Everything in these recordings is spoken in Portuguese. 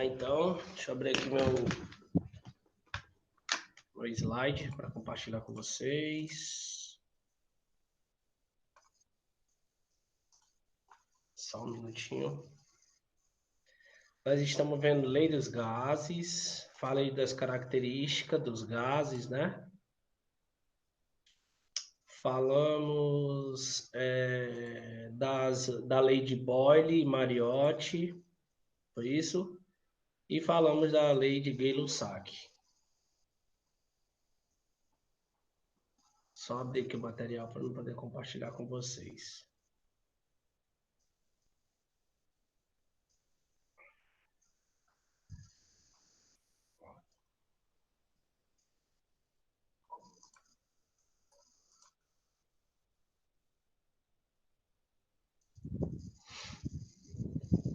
Então, deixa eu abrir aqui meu slide para compartilhar com vocês. Só um minutinho. Nós estamos vendo lei dos gases. Falei das características dos gases, né? Falamos da lei de Boyle e Mariotti, foi isso? E falamos da lei de Gay-Lussac. Só abrir aqui o material para eu poder compartilhar com vocês.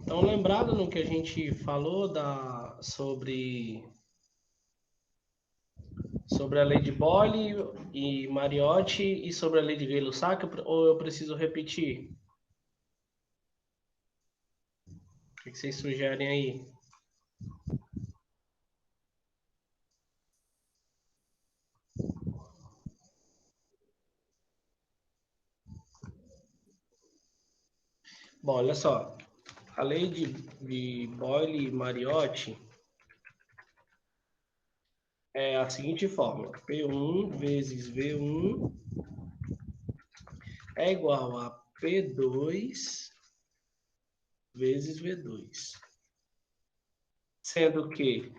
Então, lembrado no que a gente falou sobre a lei de Boyle e Mariotti e sobre a lei de Gay-Lussac, ou eu preciso repetir? O que vocês sugerem aí? Bom, olha só. A lei de Boyle e Mariotti é a seguinte fórmula. P1 vezes V1 é igual a P2 vezes V2. Sendo que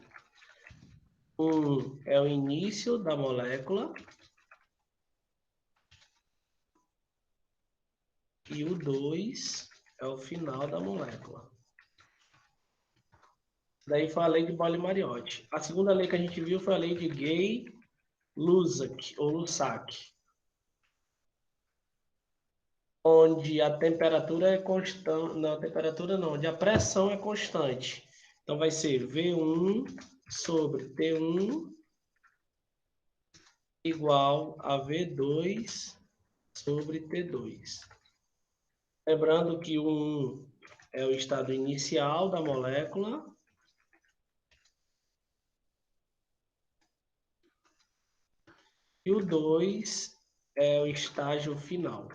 1 é o início da molécula e o 2 é o final da molécula. Daí foi a lei de Boyle e Mariotti. A segunda lei que a gente viu foi a lei de Gay-Lussac, ou Lussac, onde a temperatura é constante, não, a temperatura não, onde a pressão é constante. Então vai ser V1 sobre T1 igual a V2 sobre T2. Lembrando que o 1 é o estado inicial da molécula e o 2 é o estágio final.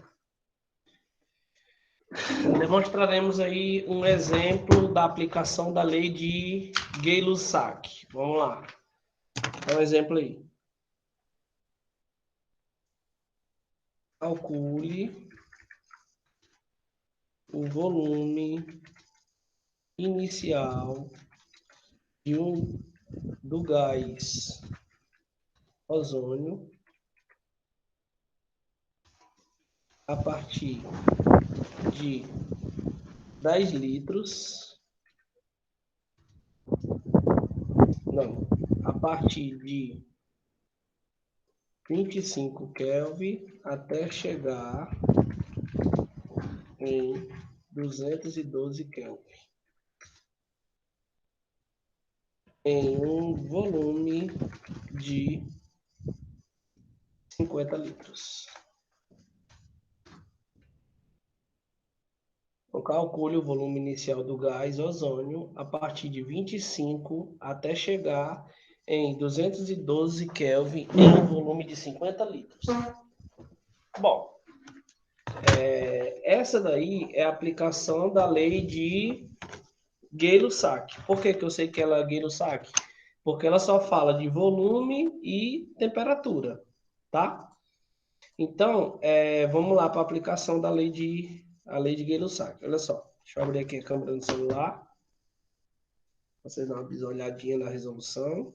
Demonstraremos aí um exemplo da aplicação da lei de Gay-Lussac. Vamos lá. Dá um exemplo aí. Calcule o volume inicial do gás ozônio a partir de 10 litros, não, a partir de 25 Kelvin até chegar em 212 Kelvin, em um volume de 50 litros. Então, calcule o volume inicial do gás ozônio a partir de 25 até chegar em 212 Kelvin em um volume de 50 litros. Bom, essa daí é a aplicação da lei de Gay-Lussac. Por que eu sei que ela é Gay-Lussac? Porque ela só fala de volume e temperatura, tá? Então, vamos lá para a aplicação da lei de Gay-Lussac. Olha só, deixa eu abrir aqui a câmera do celular. Vocês dão uma olhadinha na resolução.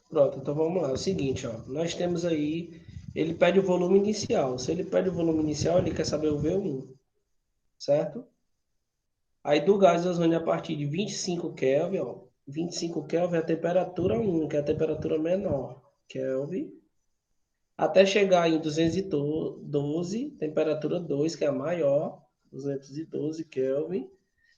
Pronto, então vamos lá. É o seguinte, ó, nós temos aí, ele pede o volume inicial. Se ele pede o volume inicial, ele quer saber o V1, certo? Aí do gás ozônio a partir de 25 Kelvin, ó. 25 Kelvin é a temperatura 1, que é a temperatura menor. Kelvin. Até chegar em 212, temperatura 2, que é a maior. 212 Kelvin.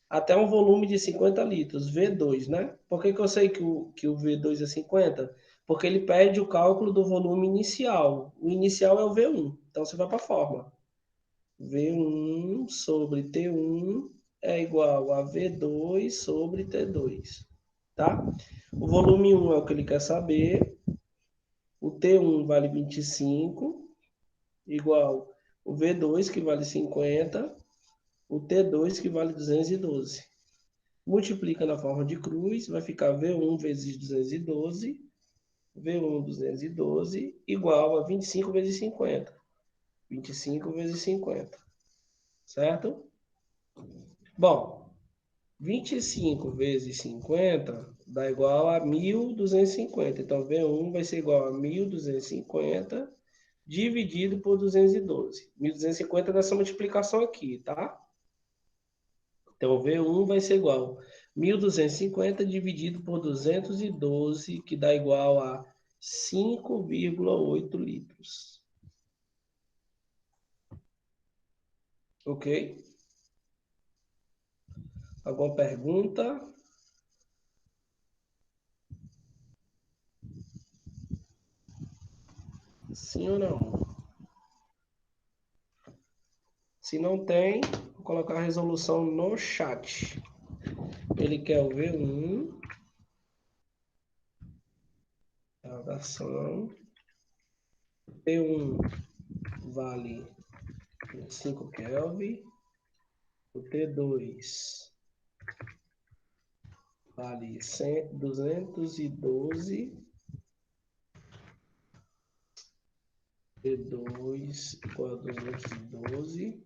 Até um volume de 50 litros, V2, né? Por que eu sei que o V2 é 50? Porque ele pede o cálculo do volume inicial. O inicial é o V1. Então você vai para a fórmula. V1 sobre T1 é igual a V2 sobre T2, tá? O volume 1 é o que ele quer saber. O T1 vale 25, igual o V2, que vale 50, o T2, que vale 212. Multiplica na forma de cruz, vai ficar V1 vezes 212, V1 212, igual a 25 vezes 50. 25 vezes 50, certo? Bom, 25 vezes 50 dá igual a 1.250. Então, V1 vai ser igual a 1.250 dividido por 212. 1.250 nessa multiplicação aqui, tá? Então, V1 vai ser igual a 1.250 dividido por 212, que dá igual a 5,8 litros. Ok? Alguma pergunta? Sim ou não? Se não tem, vou colocar a resolução no chat. Ele quer o V1, a dação. T1 vale 5 Kelvin. O T2 vale 212. T2 igual a 212.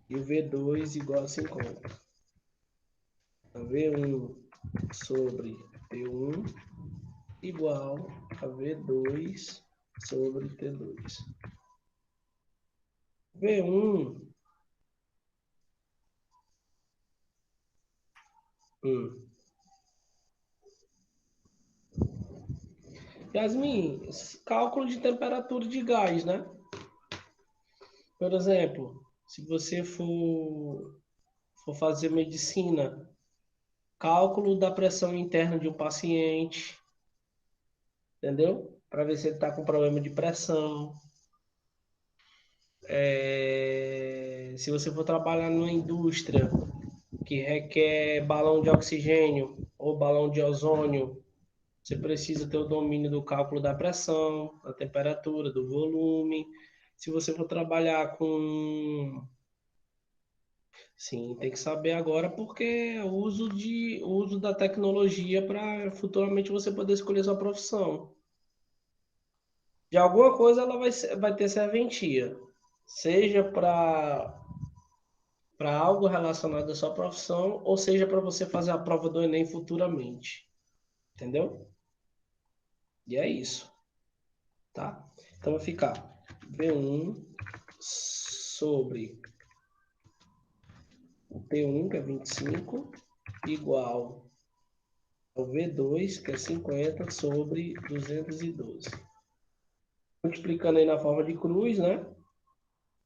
E o V2 igual a 50. Então, V1 sobre T1 igual a V2 sobre T2. V1. Yasmin, cálculo de temperatura de gás, né? Por exemplo, se você for fazer medicina, cálculo da pressão interna de um paciente, entendeu? Para ver se ele está com problema de pressão. Se você for trabalhar numa indústria que requer balão de oxigênio ou balão de ozônio, você precisa ter o domínio do cálculo da pressão, da temperatura, do volume. Se você for trabalhar com... Sim, tem que saber agora porque é o uso da tecnologia para futuramente você poder escolher sua profissão. De alguma coisa ela vai ter serventia, seja para algo relacionado à sua profissão, ou seja para você fazer a prova do Enem futuramente. Entendeu? E é isso, tá? Então vai ficar V1 sobre o T1, que é 25, igual ao V2, que é 50, sobre 212. Multiplicando aí na forma de cruz, né?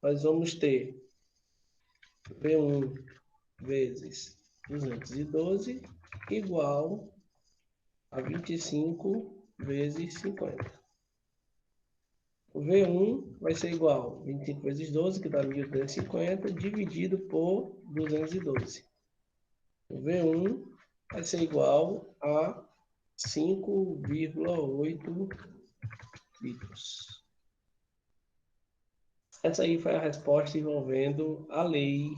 Nós vamos ter V1 vezes 212 igual a 25 vezes 50. O V1 vai ser igual a 25 vezes 12, que dá 1.250, dividido por 212. O V1 vai ser igual a 5,8 litros. Essa aí foi a resposta envolvendo a lei.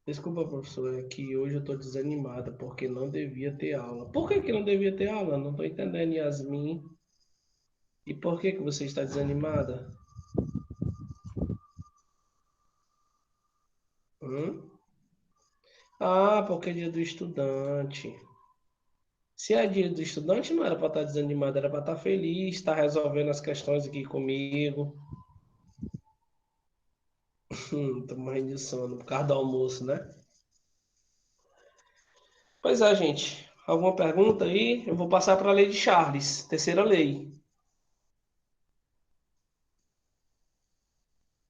Desculpa, professor, é que hoje eu estou desanimada porque não devia ter aula. Por que que não devia ter aula? Não estou entendendo, Yasmin. E por que que você está desanimada? Hum? Ah, porque é dia do estudante. Se é dia do estudante, não era para estar desanimado, era para estar feliz, estar resolvendo as questões aqui comigo. Tô morrendo de sono por causa do almoço, né? Pois é, gente. Alguma pergunta aí? Eu vou passar para a lei de Charles, terceira lei.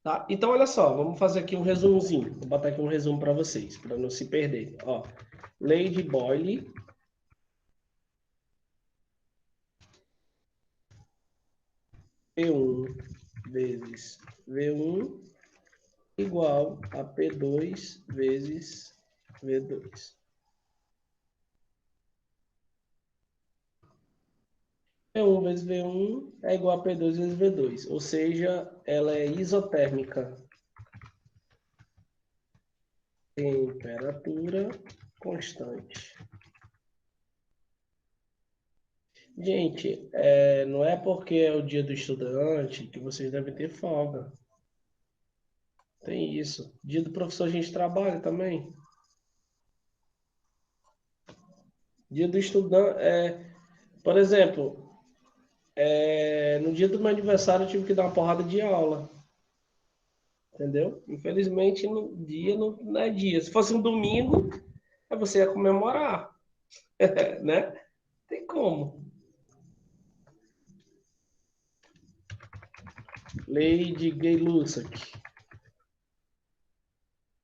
Tá? Então, olha só, vamos fazer aqui um resumozinho. Vou botar aqui um resumo para vocês, para não se perder. Ó, lei de Boyle, P1 vezes V1 igual a P2 vezes V2. P1 vezes V1 é igual a P2 vezes V2, ou seja, ela é isotérmica. Temperatura constante. Gente, não é porque é o dia do estudante que vocês devem ter folga. Tem isso. Dia do professor a gente trabalha também. Dia do estudante, por exemplo, no dia do meu aniversário eu tive que dar uma porrada de aula. Entendeu? Infelizmente, no dia não é dia. Se fosse um domingo, aí você ia comemorar, né? Tem como. Lei de Gay-Lussac.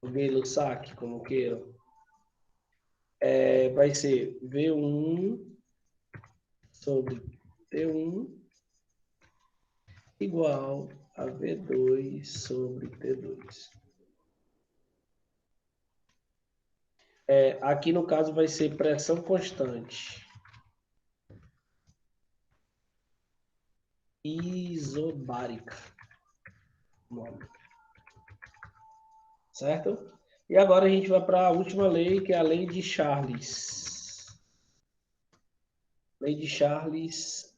Gay-Lussac, como queiram. Vai ser V1 sobre T1 igual a V2 sobre T2. Aqui no caso vai ser pressão constante. Isobárica. Certo? E agora a gente vai para a última lei, que é a lei de Charles. Lei de Charles.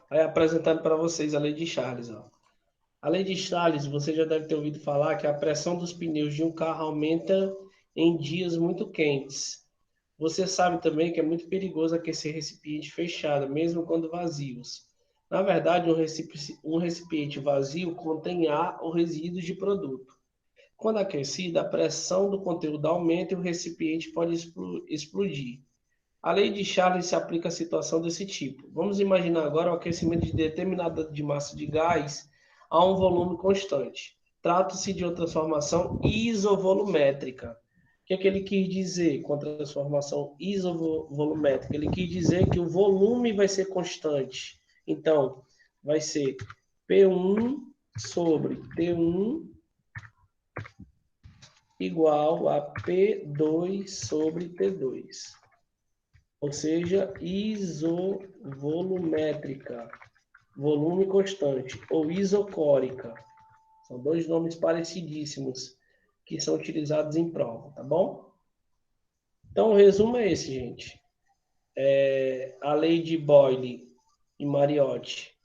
Vai apresentando para vocês a lei de Charles. Ó. A lei de Charles, você já deve ter ouvido falar que a pressão dos pneus de um carro aumenta em dias muito quentes. Você sabe também que é muito perigoso aquecer recipiente fechado, mesmo quando vazios. Na verdade, um recipiente vazio contém ar ou resíduos de produto. Quando aquecido, a pressão do conteúdo aumenta e o recipiente pode explodir. A lei de Charles se aplica a situação desse tipo. Vamos imaginar agora o aquecimento de determinada de massa de gás a um volume constante. Trata-se de uma transformação isovolumétrica. O que é que ele quis dizer com a transformação isovolumétrica? Ele quis dizer que o volume vai ser constante. Então, vai ser P1 sobre T1 igual a P2 sobre T2, ou seja, isovolumétrica, volume constante, ou isocórica. São dois nomes parecidíssimos que são utilizados em prova, tá bom? Então, o resumo é esse, gente. A lei de Boyle e Mariotti,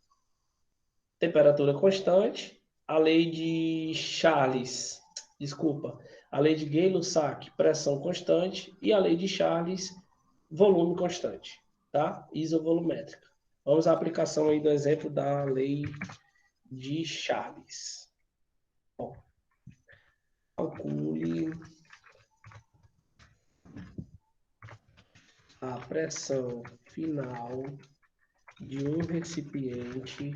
temperatura constante. A lei de Charles, desculpa, a lei de Gay-Lussac, pressão constante. E a lei de Charles, volume constante, tá? Isovolumétrica. Vamos à aplicação aí do exemplo da lei de Charles. Bom, calcule a pressão final de um recipiente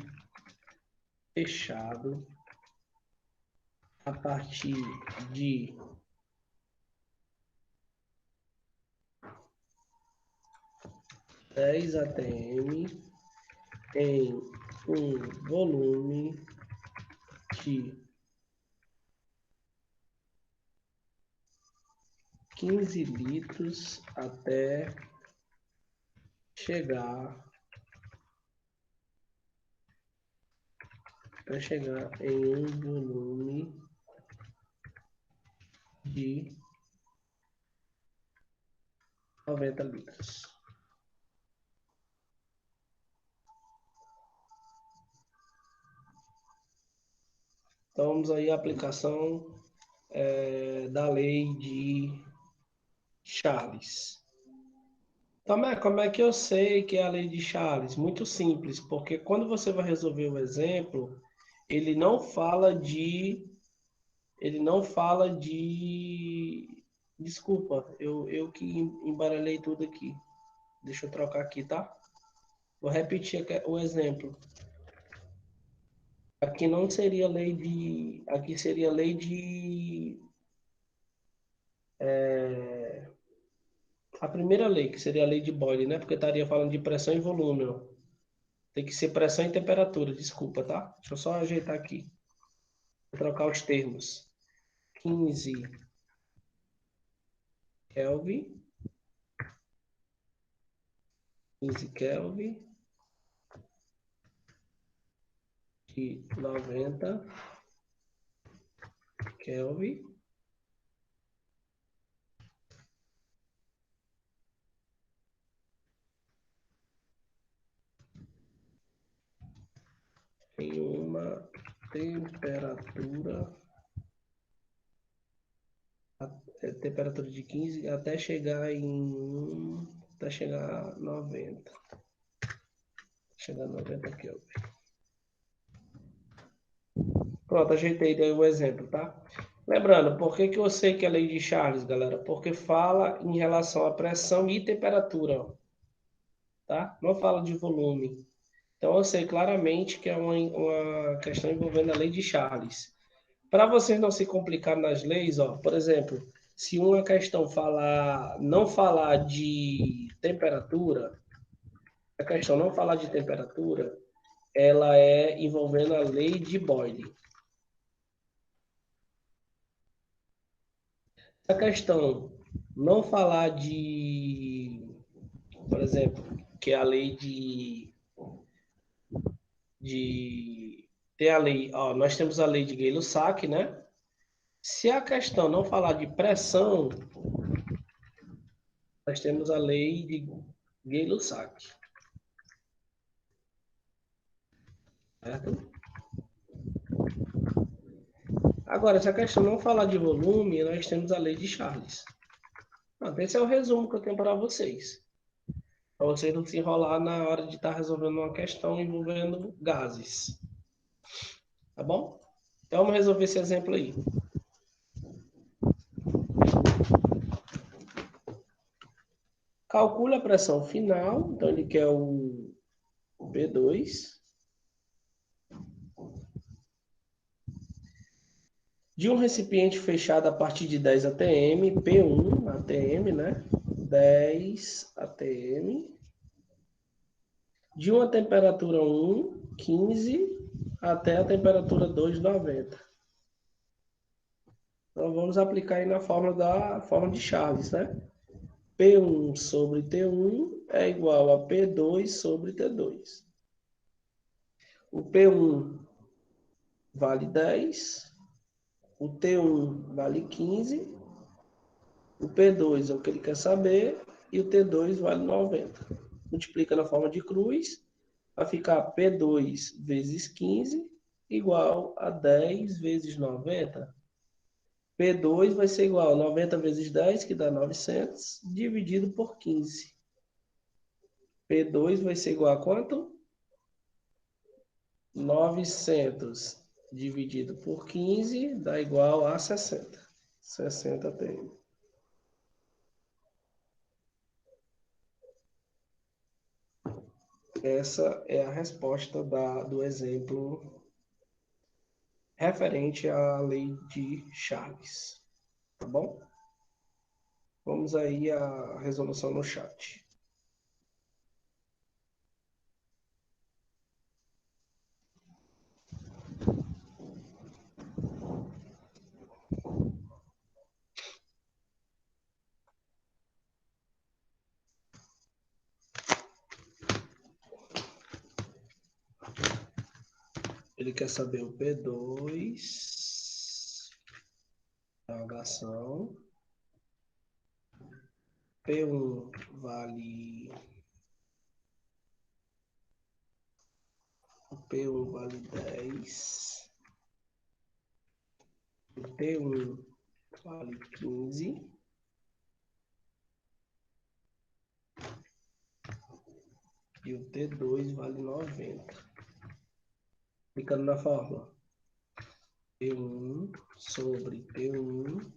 fechado a partir de 10 atm em um volume de 15 litros até chegar em um volume de 90 litros. Então, vamos aí à aplicação da lei de Charles. Como é que eu sei que é a lei de Charles? Muito simples, porque quando você vai resolver o exemplo, ele não fala de ele não fala de... Desculpa, eu que embaralhei tudo aqui. Deixa eu trocar aqui, tá? Vou repetir o exemplo. Aqui não seria lei de... Aqui seria lei de... A primeira lei, que seria a lei de Boyle, né? Porque estaria falando de pressão e volume, ó. Tem que ser pressão e temperatura, desculpa, tá? Deixa eu só ajeitar aqui. Vou trocar os termos. 15 Kelvin, 15 Kelvin, de 90 Kelvin, em uma temperatura, temperatura de 15 até chegar até chegar a 90. Chegar a 90 Kelvin. Pronto, ajeitei daí o exemplo, tá? Lembrando, por que que eu sei que é a lei de Charles, galera? Porque fala em relação à pressão e temperatura, ó, tá? Não fala de volume. Então eu sei claramente que é uma questão envolvendo a lei de Charles. Para vocês não se complicarem nas leis, ó, por exemplo, se uma questão não falar de temperatura, a questão não falar de temperatura, ela é envolvendo a lei de Boyle. Se a questão não falar por exemplo, que é a lei tem a lei, ó, nós temos a lei de Gay-Lussac, né? Se a questão não falar de pressão, nós temos a lei de Gay-Lussac, certo? Agora, se a questão não falar de volume, nós temos a lei de Charles. Pronto, esse é o resumo que eu tenho para vocês. Para vocês não se enrolar na hora de estar resolvendo uma questão envolvendo gases. Tá bom? Então, vamos resolver esse exemplo aí. Calcule a pressão final. Então, ele quer o P2 de um recipiente fechado a partir de 10 atm, P1 atm, né? 10 atm, de uma temperatura 1, 15, até a temperatura 2, 90. Então, vamos aplicar aí na forma de Charles, né? P1 sobre T1 é igual a P2 sobre T2. O P1 vale 10, o T1 vale 15, o P2 é o que ele quer saber e o T2 vale 90. Multiplica na forma de cruz, vai ficar P2 vezes 15 igual a 10 vezes 90. P2 vai ser igual a 90 vezes 10, que dá 900, dividido por 15. P2 vai ser igual a quanto? 900 dividido por 15 dá igual a 60. 60 TM. Essa é a resposta do exemplo referente à lei de Charles. Tá bom? Vamos aí à resolução no chat. Ele quer saber o P2, interrogação. P1 vale... O P1 vale 10. O T1 vale 15. E o T2 vale 90. Clicando na fórmula. P1 sobre P1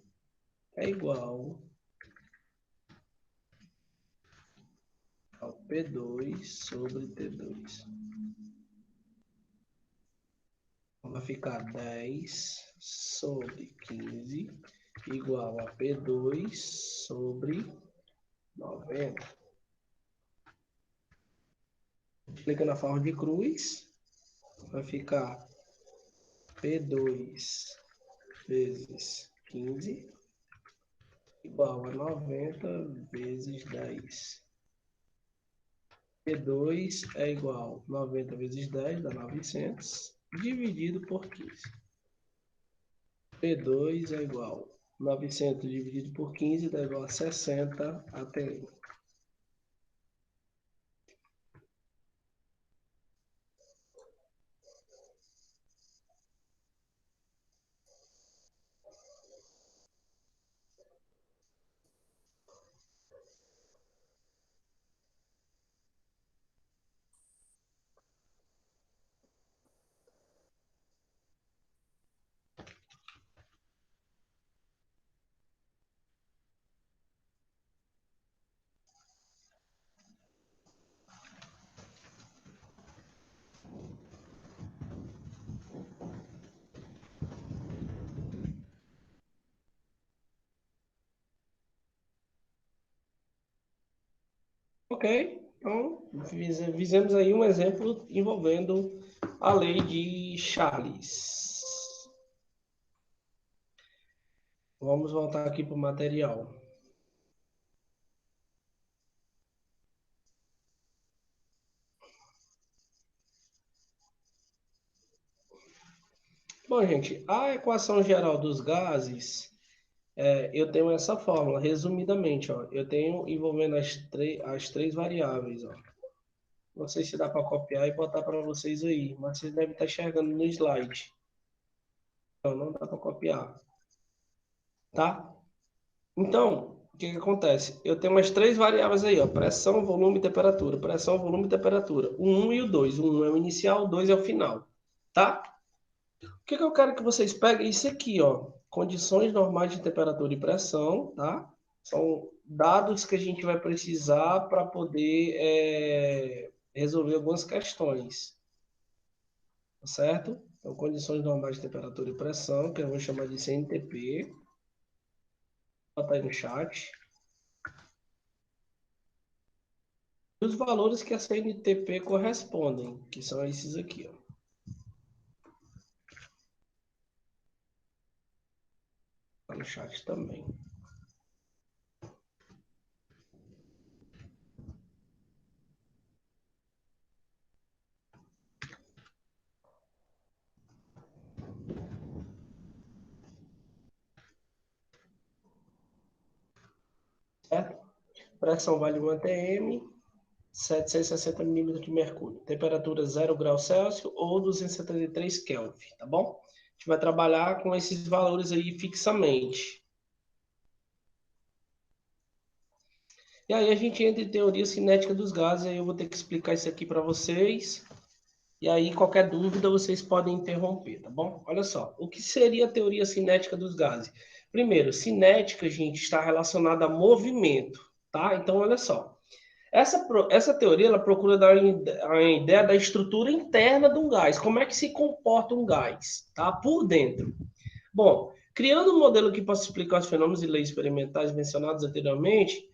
é igual ao P2 sobre T2. Vai ficar 10 sobre 15 igual a P2 sobre 90. Clica na forma de cruz, vai ficar P2 vezes 15 igual a 90 vezes 10. P2 é igual a 90 vezes 10, dá 900, dividido por 15. P2 é igual a 900 dividido por 15, dá igual a 60 ATM. Ok, então fizemos aí um exemplo envolvendo a lei de Charles. Vamos voltar aqui para o material. Bom, gente, a equação geral dos gases, eu tenho essa fórmula, resumidamente, ó, eu tenho envolvendo as três variáveis. Ó. Não sei se dá para copiar e botar para vocês aí, mas vocês devem estar enxergando no slide. Então, não dá para copiar, tá? Então, o que acontece? Eu tenho umas três variáveis aí, ó, pressão, volume e temperatura. Pressão, volume e temperatura. O 1 e o 2. O 1 é o inicial, o 2 é o final, tá? O que eu quero que vocês peguem? Isso aqui, ó. Condições normais de temperatura e pressão, tá? São dados que a gente vai precisar para poder resolver algumas questões, tá certo? Então, condições normais de temperatura e pressão, que eu vou chamar de CNTP. Bota aí no chat. E os valores que a CNTP correspondem, que são esses aqui, ó. Tá no chat também. Certo? Pressão vale 1 atm, 760 milímetros de mercúrio. Temperatura 0 graus Celsius ou 273 Kelvin, tá bom? A gente vai trabalhar com esses valores aí fixamente. E aí a gente entra em teoria cinética dos gases, aí eu vou ter que explicar isso aqui para vocês. E aí qualquer dúvida vocês podem interromper, tá bom? Olha só, o que seria a teoria cinética dos gases? Primeiro, cinética, gente, está relacionada a movimento, tá? Então, olha só. Essa teoria ela procura dar a ideia da estrutura interna de um gás, como é que se comporta um gás, tá? Por dentro. Bom, criando um modelo que possa explicar os fenômenos e leis experimentais mencionados anteriormente,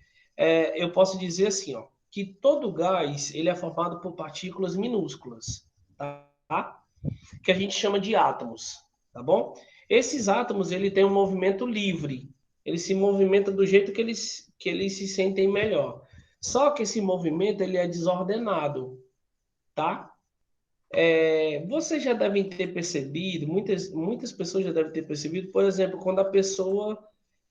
eu posso dizer assim, ó, que todo gás ele é formado por partículas minúsculas, tá? Que a gente chama de átomos, tá bom? Esses átomos ele tem um movimento livre, ele se movimenta do jeito que eles se sentem melhor. Só que esse movimento ele é desordenado, tá? Vocês já devem ter percebido, muitas pessoas já devem ter percebido, por exemplo, quando a pessoa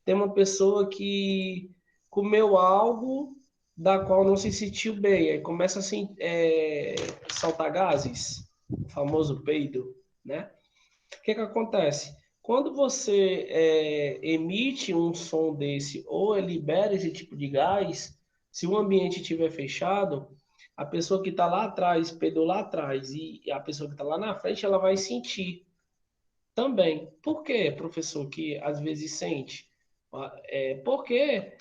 tem uma pessoa que comeu algo da qual não se sentiu bem, aí começa assim, saltar gases, o famoso peido, né? O que acontece? Quando você emite um som desse ou libera esse tipo de gás, se o ambiente estiver fechado, a pessoa que está lá atrás, pedou lá atrás, e a pessoa que está lá na frente, ela vai sentir. Também. Por quê, professor, que às vezes sente? Porque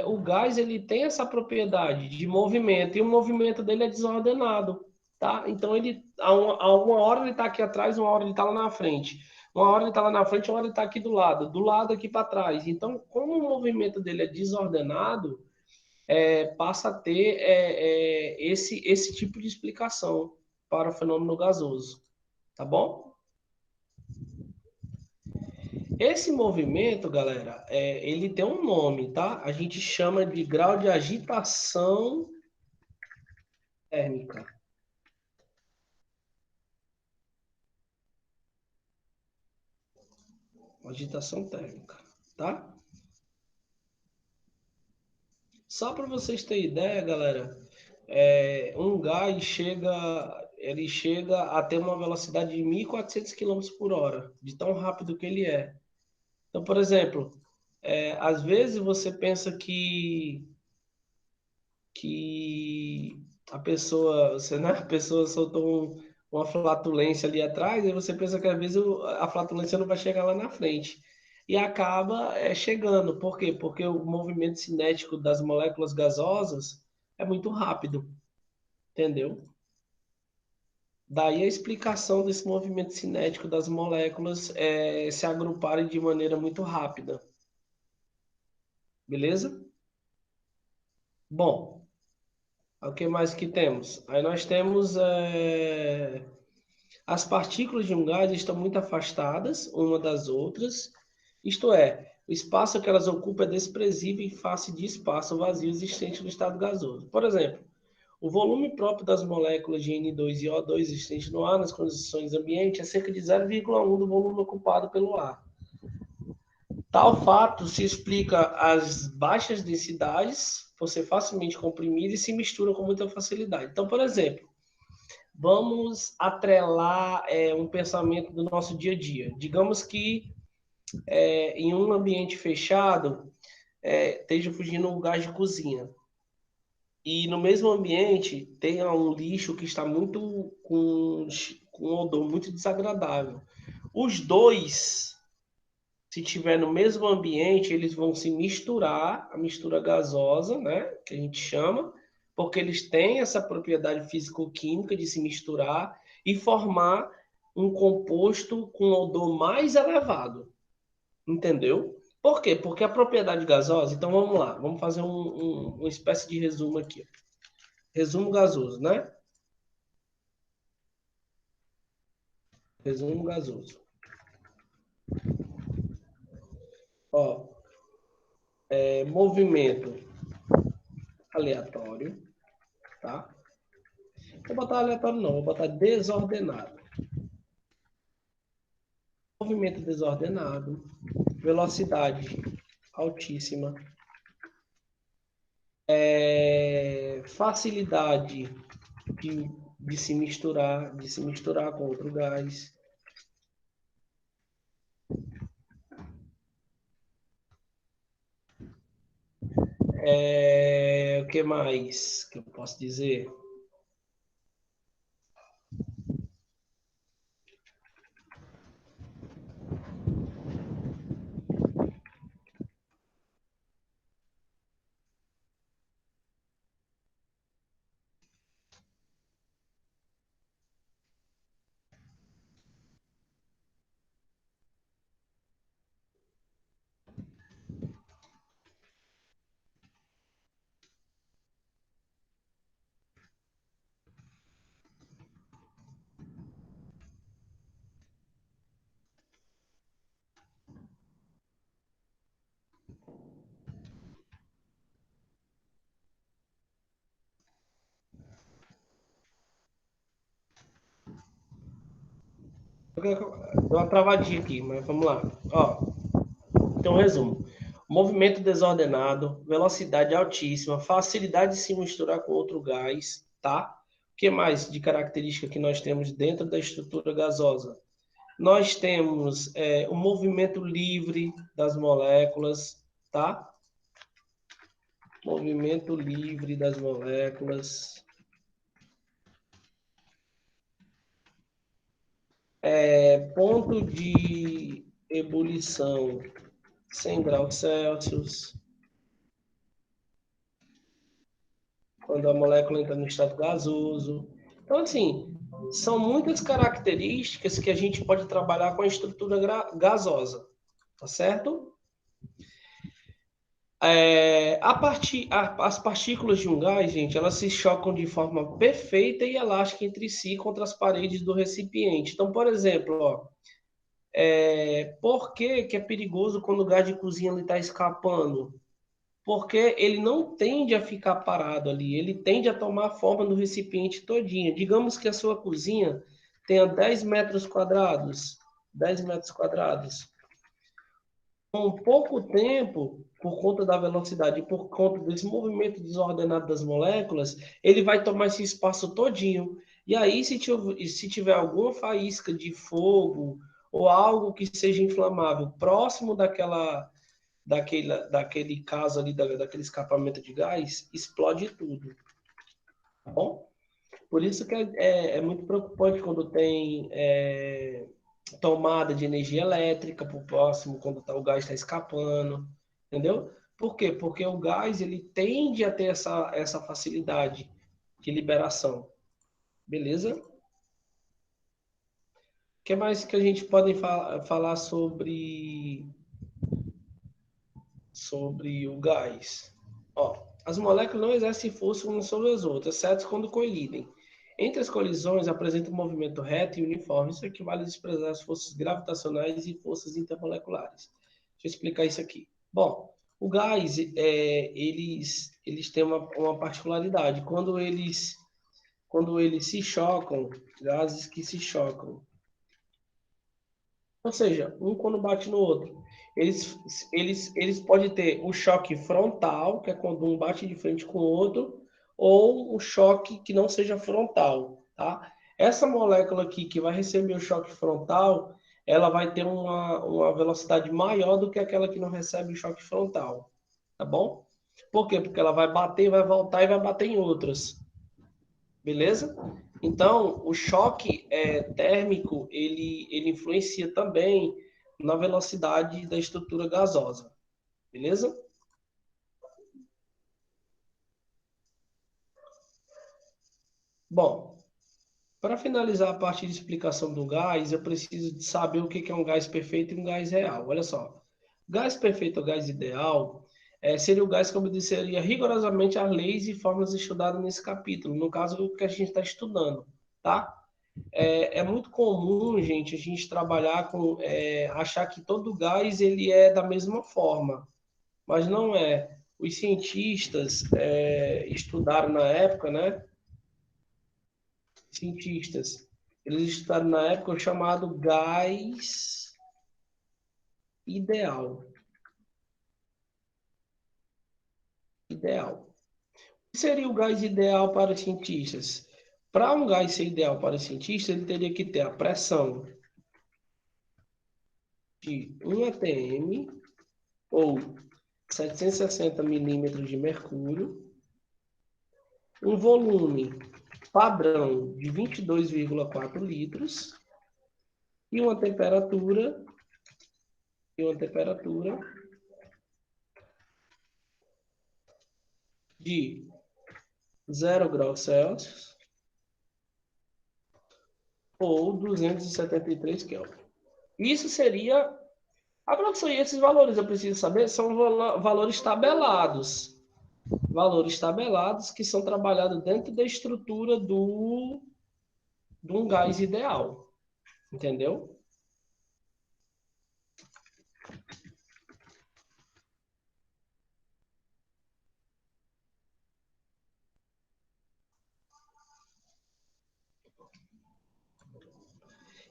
o gás ele tem essa propriedade de movimento e o movimento dele é desordenado, tá? Então ele a uma hora ele está aqui atrás, uma hora ele está lá na frente, uma hora ele está lá na frente, uma hora ele está aqui do lado aqui para trás. Então, como o movimento dele é desordenado, passa a ter esse tipo de explicação para o fenômeno gasoso, tá bom? Esse movimento, galera, ele tem um nome, tá? A gente chama de grau de agitação térmica. Agitação térmica, tá? Só para vocês terem ideia, galera, um gás ele chega a ter uma velocidade de 1.400 quilômetros por hora, de tão rápido que ele é. Então, por exemplo, às vezes você pensa que a pessoa soltou uma flatulência ali atrás, e você pensa que às vezes a flatulência não vai chegar lá na frente. E acaba chegando. Por quê? Porque o movimento cinético das moléculas gasosas é muito rápido, entendeu? Daí a explicação desse movimento cinético das moléculas se agruparem de maneira muito rápida. Beleza? Bom, o que mais que temos? Aí nós temos as partículas de um gás estão muito afastadas uma das outras, isto é, o espaço que elas ocupam é desprezível em face de espaço vazio existente no estado gasoso. Por exemplo, o volume próprio das moléculas de N2 e O2 existentes no ar nas condições ambientes é cerca de 0,1 do volume ocupado pelo ar. Tal fato se explica as baixas densidades, por ser facilmente comprimidas e se misturam com muita facilidade. Então, por exemplo, vamos atrelar um pensamento do nosso dia a dia. Digamos que em um ambiente fechado esteja fugindo um gás de cozinha. E no mesmo ambiente tenha um lixo que está muito com um odor muito desagradável. Os dois, se tiver no mesmo ambiente, eles vão se misturar, a mistura gasosa, né, que a gente chama, porque eles têm essa propriedade físico-química de se misturar e formar um composto com odor mais elevado, entendeu? Por quê? Porque a propriedade gasosa, então vamos lá, vamos fazer uma espécie de resumo aqui. Resumo gasoso, né? Resumo gasoso. Ó, movimento aleatório, tá? Vou botar aleatório não, vou botar desordenado. Movimento desordenado, velocidade altíssima, facilidade de se misturar com outro gás. O que mais que eu posso dizer? Deu uma travadinha aqui, mas vamos lá. Ó, então, resumo. Movimento desordenado, velocidade altíssima, facilidade de se misturar com outro gás, tá? O que mais de característica que nós temos dentro da estrutura gasosa? Nós temos o movimento livre das moléculas, tá? Movimento livre das moléculas. Ponto de ebulição 100 graus Celsius. Quando a molécula entra no estado gasoso. Então, assim, são muitas características que a gente pode trabalhar com a estrutura gasosa, tá certo? As partículas de um gás, gente, elas se chocam de forma perfeita e elástica entre si contra as paredes do recipiente. Então, por exemplo, ó, por que é perigoso quando o gás de cozinha está escapando? Porque ele não tende a ficar parado ali, ele tende a tomar a forma do recipiente todinho. Digamos que a sua cozinha tenha 10 metros quadrados, 10 metros quadrados. Com pouco tempo, por conta da velocidade e por conta desse movimento desordenado das moléculas, ele vai tomar esse espaço todinho. E aí, se tiver alguma faísca de fogo ou algo que seja inflamável próximo daquele caso ali, daquele escapamento de gás, explode tudo. Tá bom? Por isso que é muito preocupante quando tem tomada de energia elétrica por próximo, quando o gás está escapando, entendeu? Por quê? Porque o gás ele tende a ter essa facilidade de liberação. Beleza? O que mais que a gente pode falar sobre o gás? Ó, as moléculas não exercem força umas sobre as outras, exceto quando colidem. Entre as colisões, apresenta um movimento reto e uniforme. Isso equivale a desprezar as forças gravitacionais e forças intermoleculares. Deixa eu explicar isso aqui. Bom, o gás, eles têm uma particularidade. Quando eles se chocam, gases que se chocam, ou seja, um quando bate no outro. Eles podem ter o choque frontal, que é quando um bate de frente com o outro, ou o choque que não seja frontal, tá? Essa molécula aqui que vai receber o choque frontal, ela vai ter uma velocidade maior do que aquela que não recebe o choque frontal, tá bom? Por quê? Porque ela vai bater, vai voltar e vai bater em outras. Beleza? Então, o choque térmico, ele influencia também na velocidade da estrutura gasosa. Beleza? Bom, para finalizar a parte de explicação do gás, eu preciso de saber o que é um gás perfeito e um gás real. Olha só. Gás perfeito ou gás ideal seria o gás que obedeceria rigorosamente às leis e formas estudadas nesse capítulo. No caso, o que a gente está estudando, tá? É muito comum, gente, a gente trabalhar achar que todo gás ele é da mesma forma, mas não é. Os cientistas estudaram na época, né? Cientistas, eles estudaram na época o chamado gás ideal. Ideal. O que seria o gás ideal para os cientistas? Para um gás ser ideal para os cientistas, ele teria que ter a pressão de 1 atm ou 760 milímetros de mercúrio, um volume padrão de 22,4 litros e uma temperatura de 0 graus Celsius ou 273 Kelvin. Isso seria a produção, e esses valores eu preciso saber, são valores tabelados. Valores tabelados que são trabalhados dentro da estrutura de um gás ideal. Entendeu?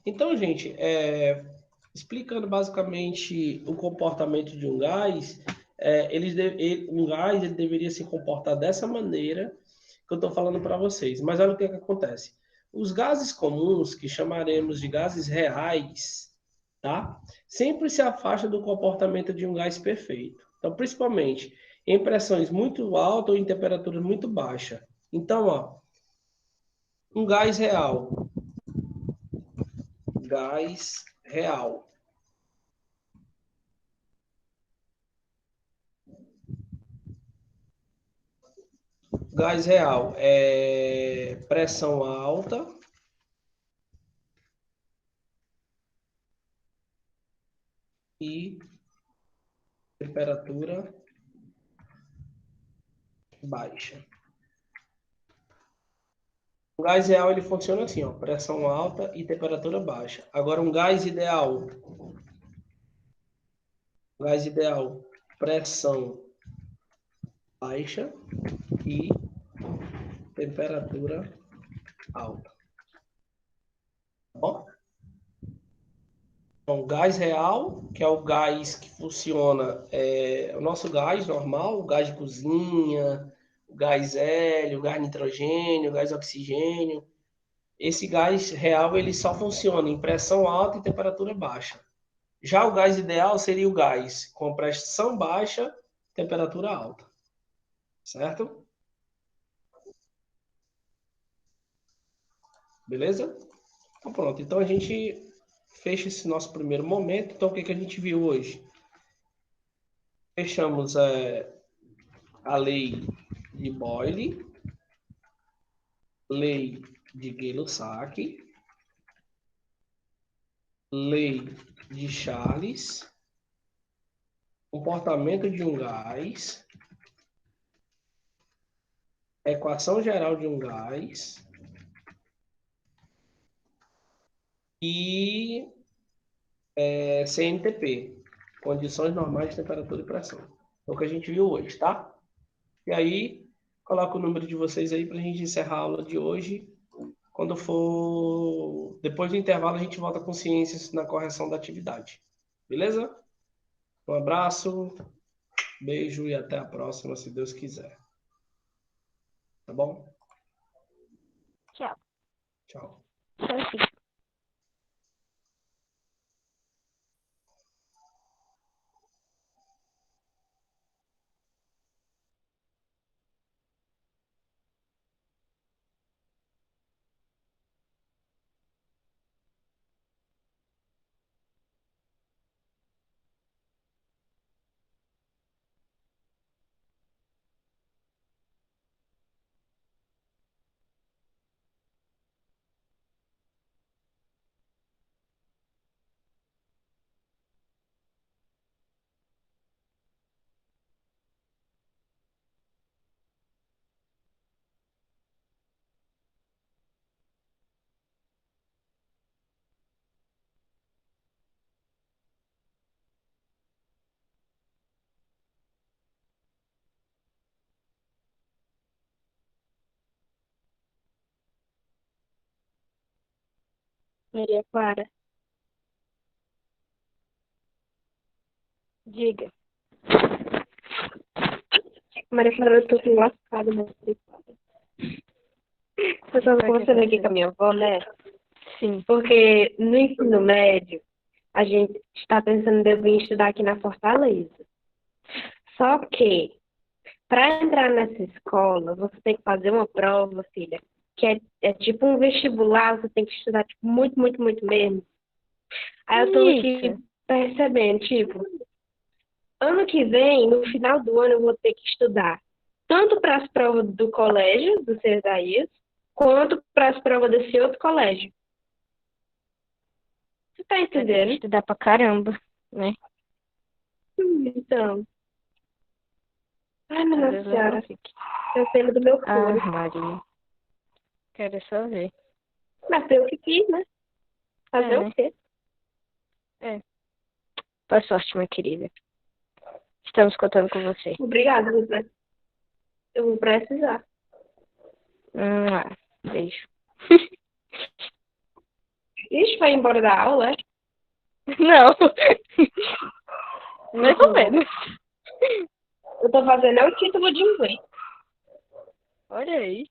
Então, gente, explicando basicamente o comportamento de um gás, um gás ele deveria se comportar dessa maneira que eu estou falando para vocês. Mas olha o que acontece. Os gases comuns, que chamaremos de gases reais, tá? Sempre se afastam do comportamento de um gás perfeito. Então, principalmente em pressões muito altas ou em temperaturas muito baixas. Então, ó, um gás real gás real. Gás real é pressão alta e temperatura baixa. O gás real ele funciona assim, ó, pressão alta e temperatura baixa. Agora um gás ideal, pressão baixa e temperatura alta. Tá bom? Então, gás real, que é o gás que funciona, o nosso gás normal, o gás de cozinha, o gás hélio, o gás nitrogênio, o gás oxigênio. Esse gás real ele só funciona em pressão alta e temperatura baixa. Já o gás ideal seria o gás com pressão baixa, temperatura alta. Certo? Beleza? Então pronto. Então a gente fecha esse nosso primeiro momento. Então o que a gente viu hoje? Fechamos a lei de Boyle, lei de Gay-Lussac, lei de Charles, comportamento de um gás, equação geral de um gás e CNTP, condições normais de temperatura e pressão. É o que a gente viu hoje, tá? E aí, coloca o número de vocês aí para a gente encerrar a aula de hoje. Quando for depois do intervalo, a gente volta com ciências na correção da atividade. Beleza? Um abraço, beijo e até a próxima, se Deus quiser. Tá bom? Tchau. Tchau. Tchau. Maria Clara, diga. Maria Clara, eu tô assim lascada, Maria Clara. Eu tava conversando aqui com a minha avó, né? Sim. Porque no ensino médio, a gente está pensando em vir estudar aqui na Fortaleza. Só que, para entrar nessa escola, você tem que fazer uma prova, filha, que é tipo um vestibular, você tem que estudar tipo, muito, muito, muito mesmo. Aí eu tô aqui percebendo, tipo, ano que vem, no final do ano, eu vou ter que estudar tanto para as provas do colégio, do Cesaías, quanto para as provas desse outro colégio. Você tá entendendo? Estudar pra caramba, né? Então. Ai, minha Talvez Nossa eu Senhora, não fique. eu tenho do meu Ah, couro. Maria. Quero só ver. Mas foi o que quis, né? Fazer né? o quê? Boa sorte, minha querida. Estamos contando com você. Obrigada, José. Eu vou precisar. Beijo. Ixi, vai embora da aula, é? Não. Mais ou menos. Eu tô fazendo o título de inglês. Olha aí.